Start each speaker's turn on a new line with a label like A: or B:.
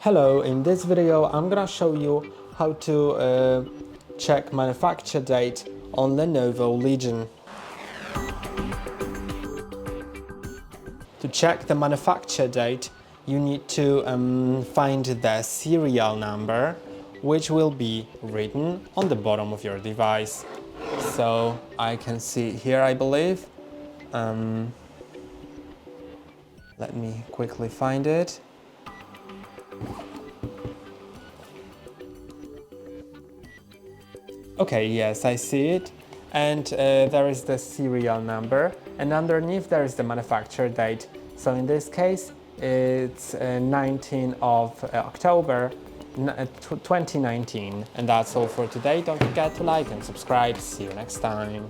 A: Hello, in this video I'm gonna show you how to check manufacture date on Lenovo Legion. To check the manufacture date, you need to find the serial number, which will be written on the bottom of your device. So I can see here, I believe. Let me quickly find it. Okay, yes, I see it. And there is the serial number, and underneath there is the manufacture date. So in this case, it's 19th of October 2019. And that's all for today. Don't forget to like and subscribe. See you next time.